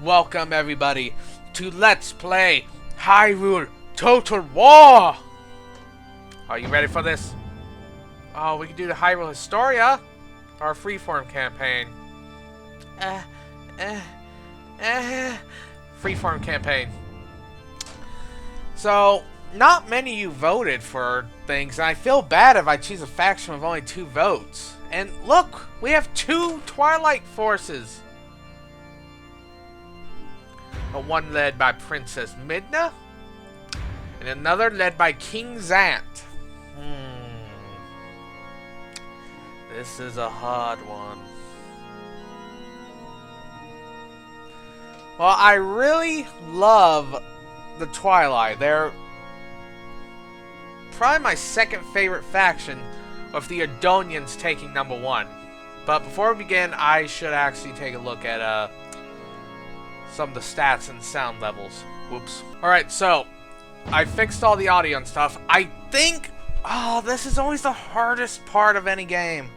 Welcome everybody to Let's Play Hyrule Total War! Are you ready for this? Oh, we can do the Hyrule Historia or Freeform campaign. Freeform campaign. So, not many of you voted for things, and I feel bad if I choose a faction with only 2 votes. And look, we have 2 Twilight Forces. One led by Princess Midna, and another led by King Zant. This is a hard one. Well, I really love the Twilight. They're probably my second favorite faction, with the Adonians taking #1. But before we begin, I should actually take a look at some of the stats and sound levels. Whoops. Alright, so I fixed all the audio and stuff. I think... Oh, this is always the hardest part of any game.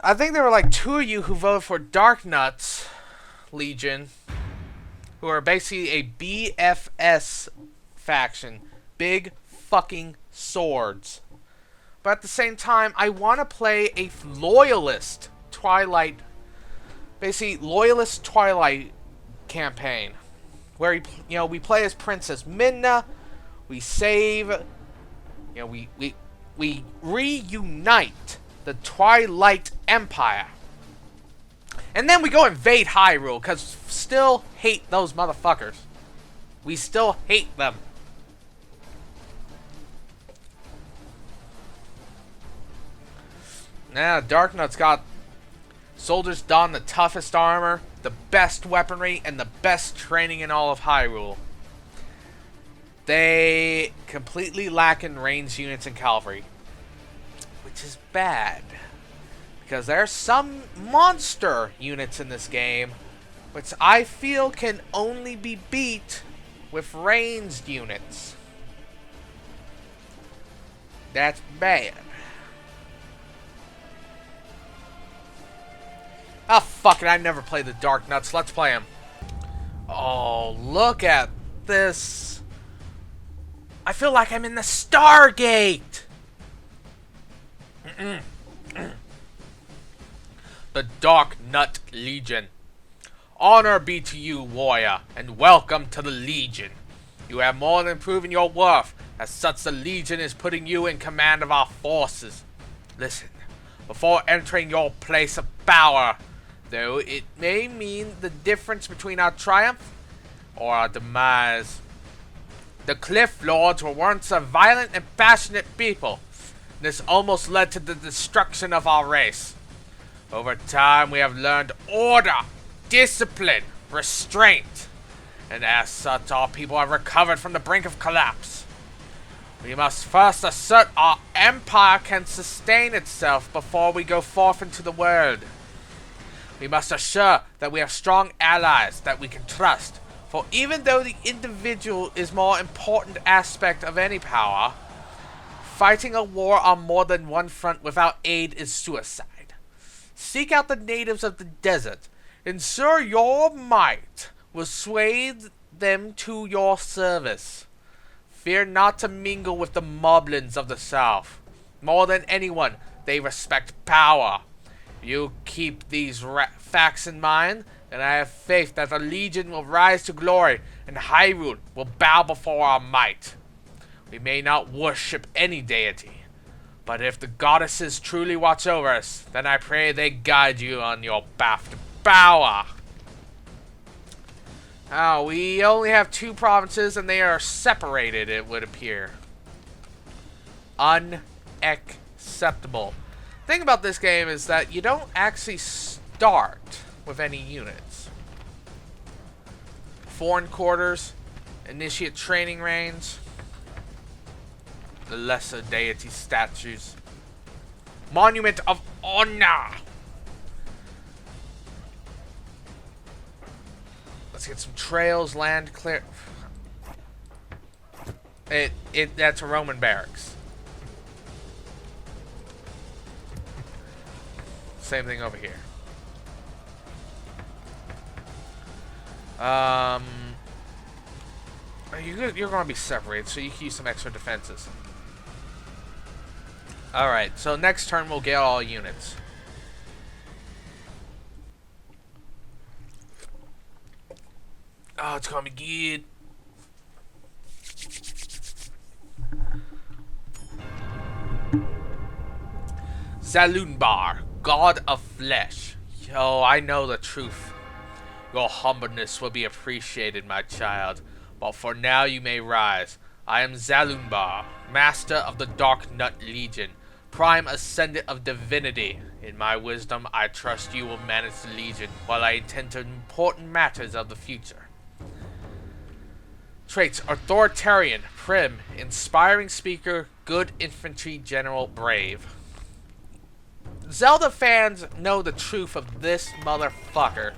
I think there were like 2 of you who voted for Darknutt's Legion, who are basically a BFS faction. Big fucking swords. But at the same time, I want to play a loyalist Twilight, basically loyalist Twilight campaign, where we play as Princess Midna, we save, we reunite the Twilight Empire, and then we go invade Hyrule, because still hate those motherfuckers. We still hate them. Now, Darknutt's got soldiers don the toughest armor, the best weaponry, and the best training in all of Hyrule. They completely lack in ranged units and cavalry, which is bad, because there are some monster units in this game which I feel can only be beat with ranged units. That's bad. Oh, fuck it, I never played the Darknuts. Let's play them. Oh, look at this. I feel like I'm in the Stargate. The Darknutt Legion. Honor be to you, warrior, and welcome to the Legion. You have more than proven your worth. As such, the Legion is putting you in command of our forces. Listen, before entering your place of power, though it may mean the difference between our triumph or our demise. The Cliff Lords were once a violent and passionate people. This almost led to the destruction of our race. Over time, we have learned order, discipline, restraint, and as such, our people have recovered from the brink of collapse. We must first assert our empire can sustain itself before we go forth into the world. We must assure that we have strong allies that we can trust, for even though the individual is more important aspect of any power, fighting a war on more than one front without aid is suicide. Seek out the natives of the desert. Ensure your might will sway them to your service. Fear not to mingle with the moblins of the south. More than anyone, they respect power. You keep these facts in mind, and I have faith that the Legion will rise to glory, and Hyrule will bow before our might. We may not worship any deity, but if the goddesses truly watch over us, then I pray they guide you on your path to power. Oh, we only have 2 provinces, and they are separated, it would appear. Unacceptable. The thing about this game is that you don't actually start with any units. Foreign quarters, initiate training range, the lesser deity statues, monument of honor. Let's get some trails, land clear. That's a Roman barracks. Same thing over here. You're gonna be separated, so you can use some extra defenses. Alright, so next turn we'll get all units. Oh, it's gonna be good. Zalunbar, God of Flesh. Yo, I know the truth. Your humbleness will be appreciated, my child. But for now you may rise. I am Zalunbar, Master of the Darknutt Legion, Prime Ascendant of Divinity. In my wisdom, I trust you will manage the Legion, while I attend to important matters of the future. Traits: authoritarian, prim, inspiring speaker, good infantry general, brave. Zelda fans know the truth of this motherfucker.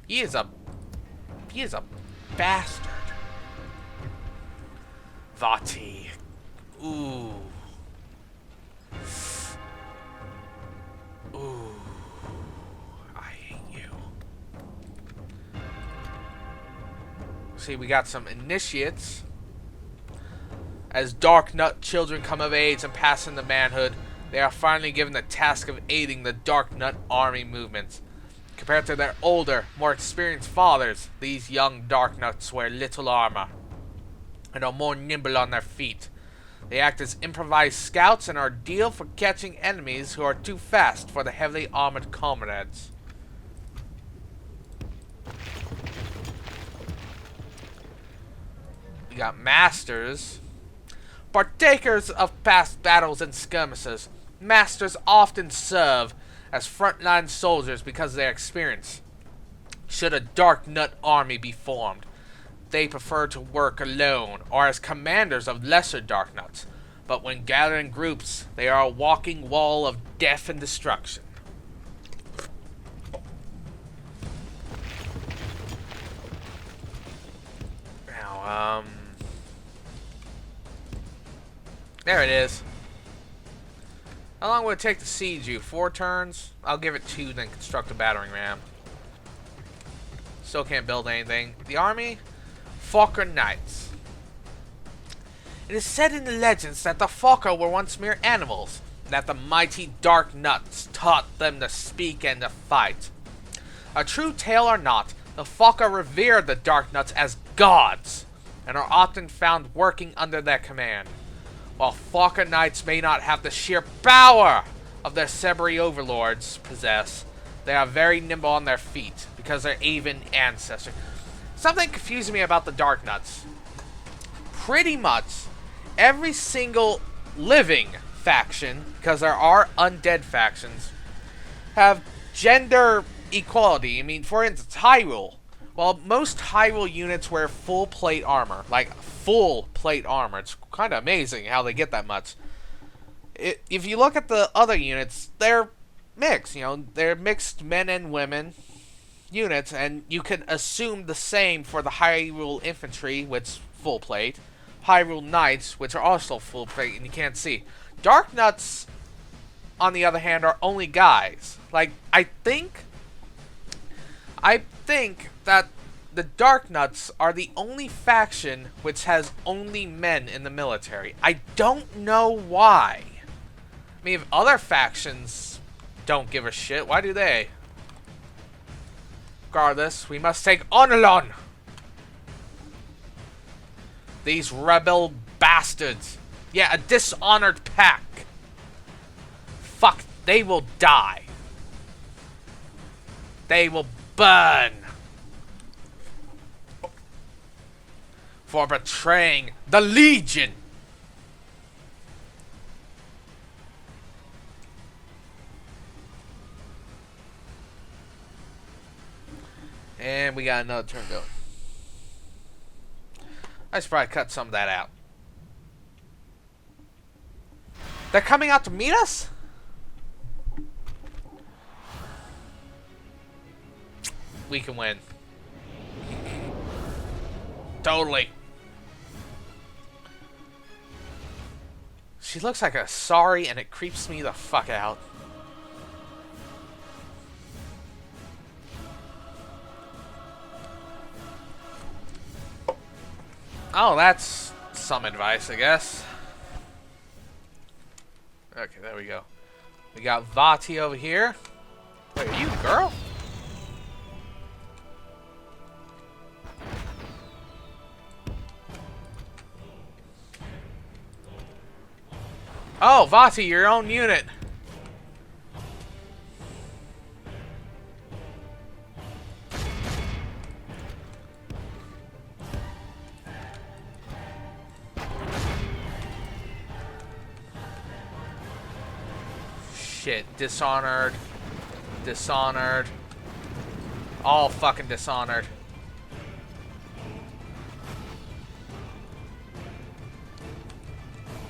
He is a bastard. Vati. Ooh. Ooh. I hate you. See, we got some initiates. As Darknutt children come of age and pass into manhood, they are finally given the task of aiding the Darknutt army movements. Compared to their older, more experienced fathers, these young Darknutts wear little armor and are more nimble on their feet. They act as improvised scouts and are ideal for catching enemies who are too fast for the heavily armored comrades. We got masters. Partakers of past battles and skirmishes, masters often serve as frontline soldiers because of their experience. Should a Darknutt army be formed, they prefer to work alone or as commanders of lesser Darknutts, but when gathered in groups, they are a walking wall of death and destruction. Now, there it is. How long would it take to siege you? 4 turns? I'll give it 2, then construct a battering ram. Still can't build anything. The army? Falker Knights. It is said in the legends that the Falker were once mere animals, and that the mighty Darknutts taught them to speak and to fight. A true tale or not, the Falker revered the Darknutts as gods, and are often found working under their command. While Falker Knights may not have the sheer power of their Sebri overlords possess, they are very nimble on their feet because they're Aven ancestors. Something confusing me about the Darknutts. Pretty much every single living faction, because there are undead factions, have gender equality. I mean, for instance, Hyrule. Well, most Hyrule units wear full plate armor. Like, full plate armor. It's kind of amazing how they get that much. If you look at the other units, they're mixed. You know, they're mixed men and women units, and you can assume the same for the Hyrule infantry, which is full plate. Hyrule Knights, which are also full plate, and you can't see. Darknutts, on the other hand, are only guys. Like, I think that the Darknutts are the only faction which has only men in the military. I don't know why. I mean, if other factions don't give a shit, why do they? Regardless, we must take Onelon! These rebel bastards. Yeah, a dishonored pack. Fuck, they will die. They will burn. For betraying the Legion. And we got another turn going. I should probably cut some of that out. They're coming out to meet us? We can win. Totally. She looks like a sorry, and it creeps me the fuck out. Oh, that's some advice, I guess. Okay, there we go. We got Vati over here. Wait, are you a girl? Oh, Vati, your own unit. Shit, dishonored. Dishonored. All fucking dishonored.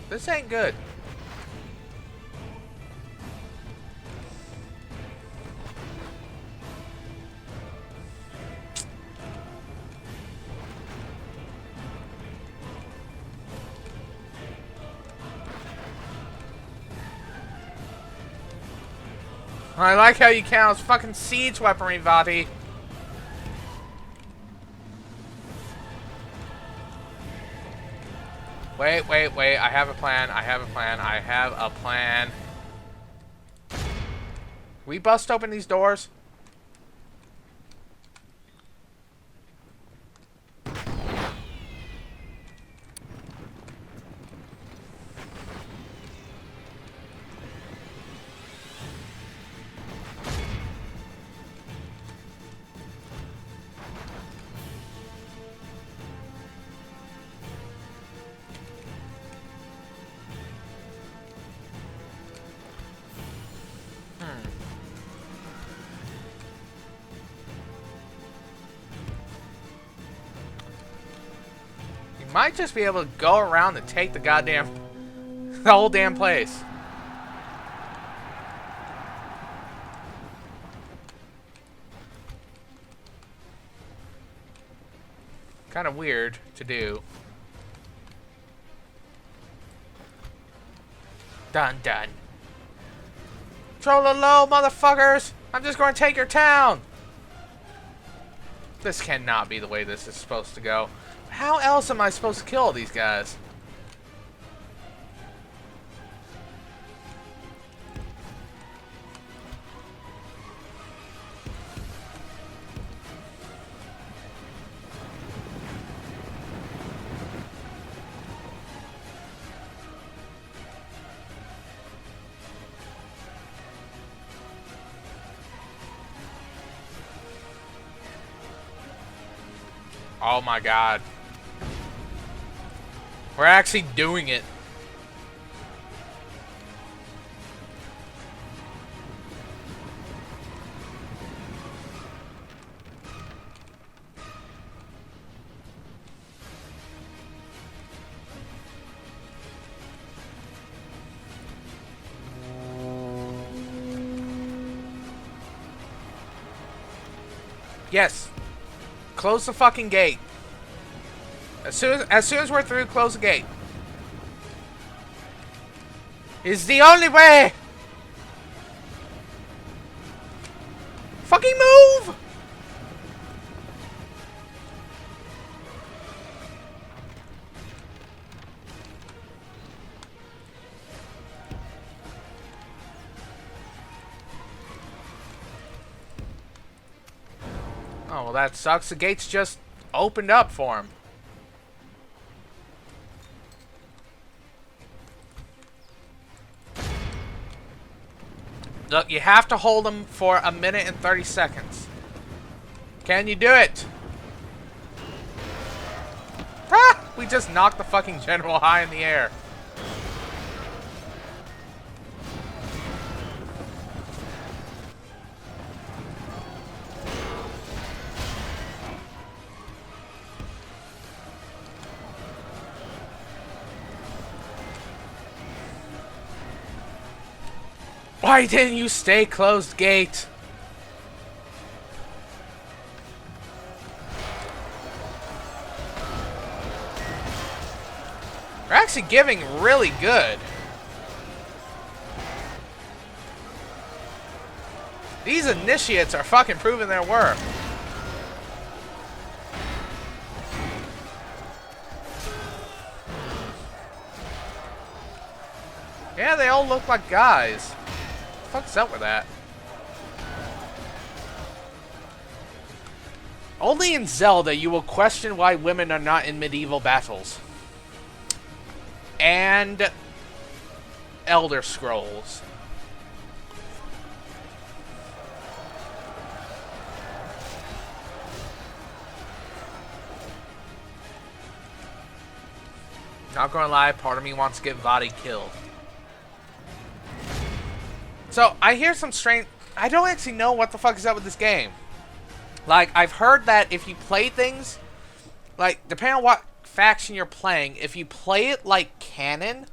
This ain't good. I like how you count fucking siege weaponry, Vati. Wait, wait, wait. I have a plan. I have a plan. I have a plan. We bust open these doors? Might just be able to go around and take the goddamn the whole damn place. Kind of weird to do. Dun dun. Trollolo, motherfuckers! I'm just going to take your town. This cannot be the way this is supposed to go. How else am I supposed to kill these guys? Oh my god. We're actually doing it. Yes. Close the fucking gate. As soon as we're through, close the gate. It's the only way. Fucking move! Oh, well that sucks. The gate's just opened up for him. Look, you have to hold them for 1 minute and 30 seconds. Can you do it? Ah! We just knocked the fucking general high in the air. Why didn't you stay closed gate? We're actually giving really good. These initiates are fucking proving their worth. Yeah, they all look like guys. What the fuck's up with that? Only in Zelda you will question why women are not in medieval battles. And Elder Scrolls. Not gonna lie, part of me wants to get Vadi killed. So, I hear some strange... I don't actually know what the fuck is up with this game. Like, I've heard that if you play things... Like, depending on what faction you're playing, if you play it like canon...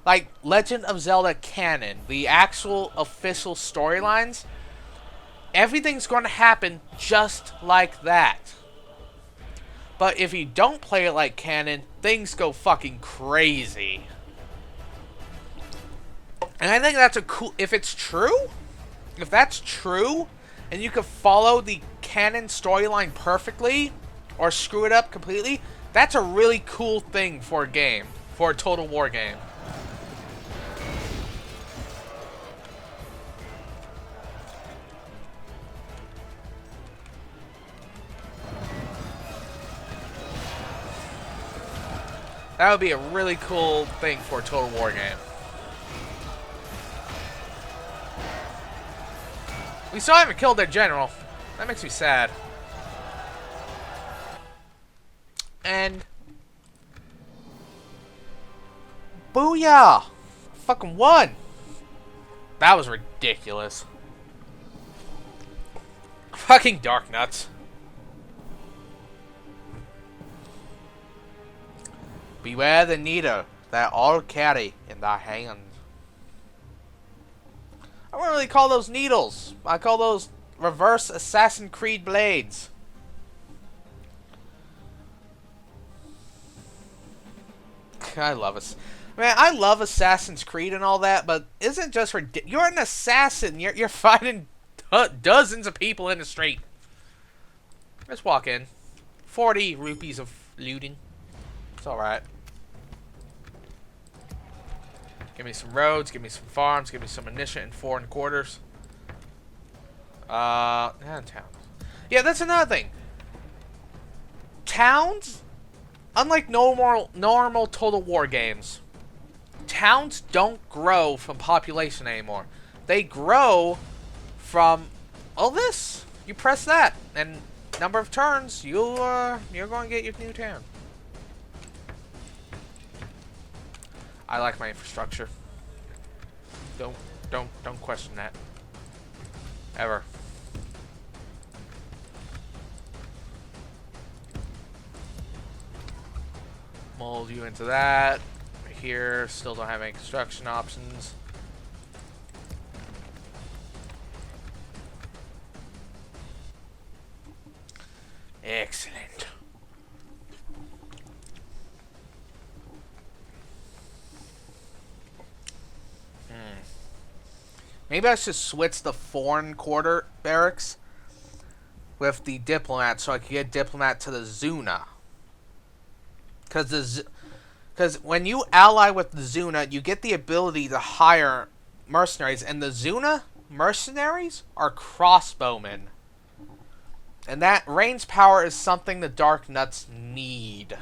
Like, Legend of Zelda canon, the actual official storylines... Everything's going to happen just like that. But if you don't play it like canon, things go fucking crazy. And I think that's a cool... If it's true, if that's true, and you can follow the canon storyline perfectly, or screw it up completely, that's a really cool thing for a game. For a Total War game. That would be a really cool thing for a Total War game. We still haven't killed their general. That makes me sad. And... Booyah! Fucking won! That was ridiculous. Fucking Darknutt. Beware the needle that all carry in their hands. I wouldn't really call those needles. I call those reverse Assassin's Creed blades. I love us. Man, I love Assassin's Creed and all that, but isn't just ridiculous? You're an assassin. You're fighting dozens of people in the street. Let's walk in. 40 rupees of looting. It's alright. Give me some roads, give me some farms, give me some munition and foreign quarters. And towns. Yeah, that's another thing. Towns, unlike normal Total War games, towns don't grow from population anymore. They grow from all this. You press that, and number of turns, you're going to get your new town. I like my infrastructure. Don't question that. Ever. Mold you into that. Right here, still don't have any construction options. Excellent. Maybe I should switch the foreign quarter barracks with the diplomat so I can get diplomat to the Zuna. Because when you ally with the Zuna, you get the ability to hire mercenaries. And the Zuna mercenaries are crossbowmen. And that range power is something the Darknuts need.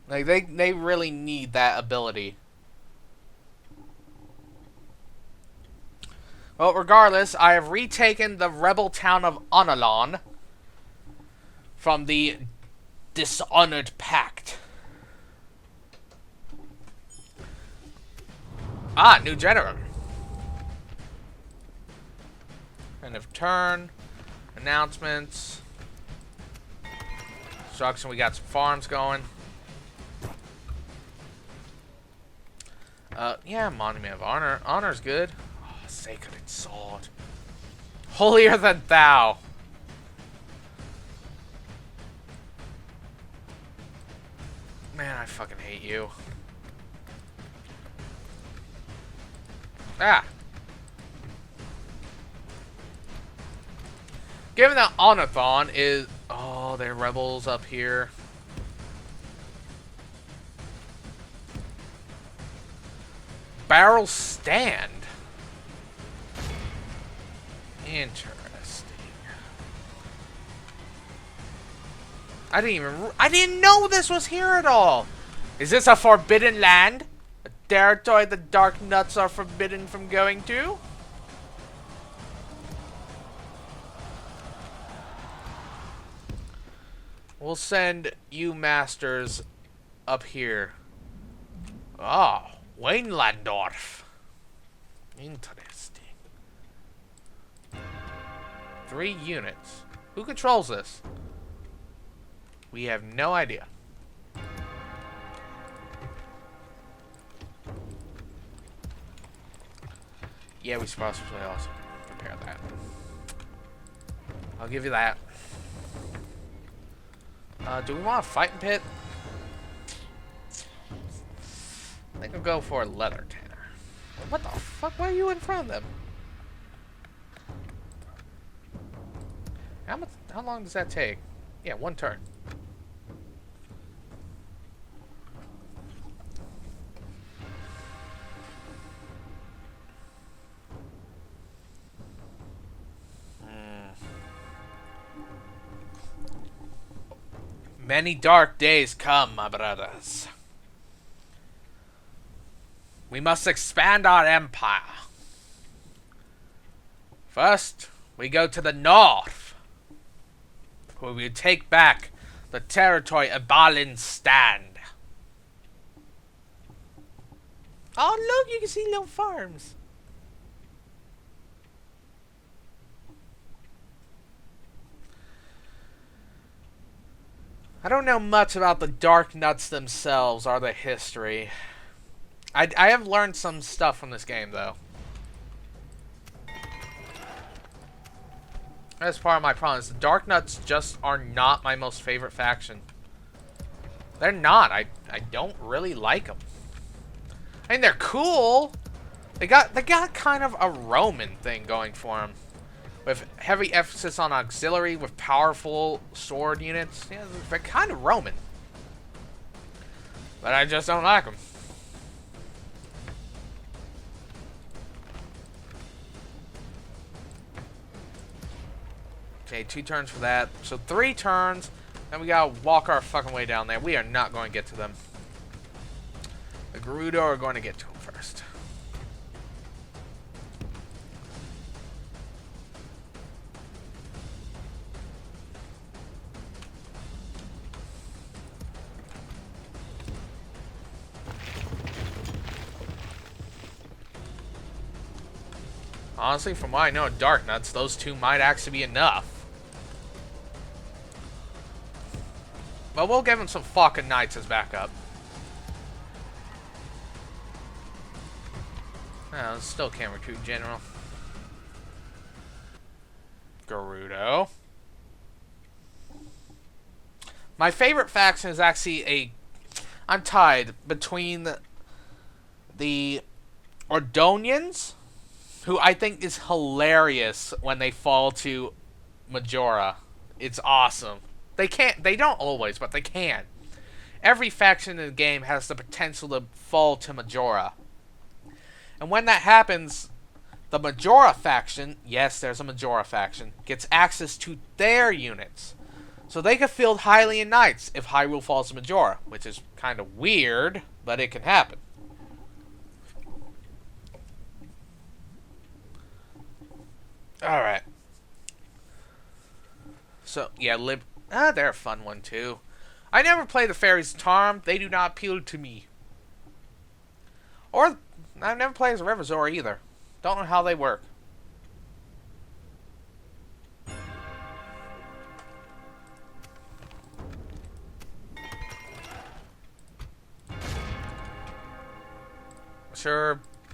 Like, they really need that ability. Well, regardless, I have retaken the rebel town of Onalon from the Dishonored Pact. Ah, new general. End of turn. Announcements. Construction, we got some farms going. Yeah, Monument of Honor. Honor's good. Sacred sword. Holier than thou. Man, I fucking hate you. Ah. Given that Onathon is... Oh, there are rebels up here. barrel stand. Interesting. I didn't know this was here at all. Is this a forbidden land? A territory the Darknuts are forbidden from going to? We'll send you masters up here. Oh, Weinlandorf. Interesting. 3 units. Who controls this? We have no idea. Yeah, we should possibly also prepare that. I'll give you that. Do we want a fighting pit? I think I'll go for a leather tanner. What the fuck? Why are you in front of them? How long does that take? Yeah, 1 turn. Many dark days come, my brothers. We must expand our empire. First, we go to the north, where we take back the territory of Balin's stand. Oh, look, you can see little farms. I don't know much about the Darknuts themselves or their history. I have learned some stuff from this game, though. That's part of my problem. The Darknuts just are not my most favorite faction. They're not. I don't really like them. I mean, they're cool. They got kind of a Roman thing going for them, with heavy emphasis on auxiliary, with powerful sword units. Yeah, they're kind of Roman. But I just don't like them. Okay, 2 turns for that. So 3 turns, and we gotta walk our fucking way down there. We are not going to get to them. The Gerudo are going to get to them first. Honestly, from what I know of Darknuts, those 2 might actually be enough. But we'll give him some fucking knights as backup. Oh, still can't recruit general. Gerudo. My favorite faction is actually I'm tied between the Ordonians, who I think is hilarious when they fall to Majora. It's awesome. They don't always, but they can. Every faction in the game has the potential to fall to Majora. And when that happens, the Majora faction, yes, there's a Majora faction, gets access to their units. So they can field Hylian Knights if Hyrule falls to Majora, which is kind of weird, but it can happen. Alright. So, yeah, they're a fun one, too. I never play the Fairies Charm. They do not appeal to me. Or, I've never played as a Revizor either. Don't know how they work. Sure,